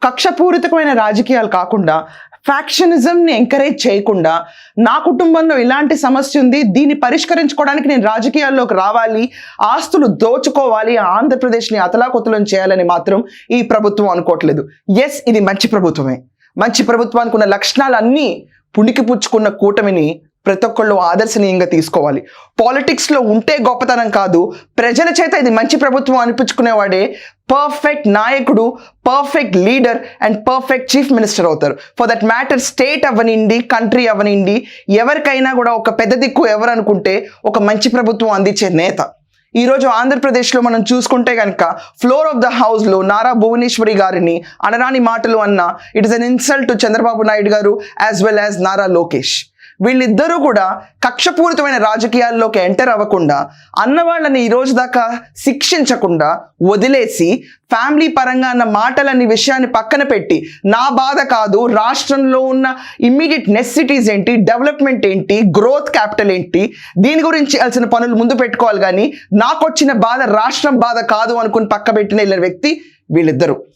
కక్షపూరితమైన రాజకీయాలు కాకుండా ఫ్యాక్షనిజంని ఎంకరేజ్ చేయకుండా నా కుటుంబంలో ఇలాంటి సమస్య ఉంది, దీన్ని పరిష్కరించుకోవడానికి నేను రాజకీయాల్లోకి రావాలి, ఆస్తులు దోచుకోవాలి, ఆంధ్రప్రదేశ్ని అతలాకుతలం చేయాలని మాత్రం ఈ ప్రభుత్వం అనుకోవట్లేదు. ఎస్, ఇది మంచి ప్రభుత్వమే. మంచి ప్రభుత్వానికి ఉన్న లక్షణాలన్నీ పుణికి పుచ్చుకున్న కూటమిని ప్రతి ఒక్కళ్ళు ఆదర్శనీయంగా తీసుకోవాలి. పాలిటిక్స్లో ఉంటే గొప్పతనం కాదు, ప్రజల చేత ఇది మంచి ప్రభుత్వం అనిపించుకునేవాడే పర్ఫెక్ట్ నాయకుడు, perfect leader and perfect chief minister అవుతారు. ఫర్ దట్ మ్యాటర్ స్టేట్ అవ్వనిండి, కంట్రీ అవ్వనిండి, ఎవరికైనా కూడా ఒక పెద్ద దిక్కు ఎవరు అనుకుంటే ఒక మంచి ప్రభుత్వం అందించే నేత. ఈరోజు ఆంధ్రప్రదేశ్లో మనం చూసుకుంటే కనుక ఫ్లోర్ ఆఫ్ ద హౌస్లో నారా భువనేశ్వరి గారిని అనరాని మాటలు అన్న it is an insult to Chandrababu Naidu garu as well as Nara Lokesh. వీళ్ళిద్దరూ కూడా కక్షపూరితమైన రాజకీయాల్లోకి ఎంటర్ అవ్వకుండా అన్నవాళ్ళని ఈ రోజు దాకా శిక్షించకుండా వదిలేసి ఫ్యామిలీ పరంగా అన్న మాటలన్నీ విషయాన్ని పక్కన పెట్టి నా బాధ కాదు, రాష్ట్రంలో ఉన్న ఇమ్మీడియట్ నెసెసిటీస్ ఏంటి, డెవలప్మెంట్ ఏంటి, గ్రోత్ క్యాపిటల్ ఏంటి, దీని గురించి చేయాల్సిన పనులు ముందు పెట్టుకోవాలి. కానీ నాకు వచ్చిన బాధ రాష్ట్రం బాధ కాదు అనుకుని పక్క పెట్టిన వ్యక్తి వీళ్ళిద్దరూ.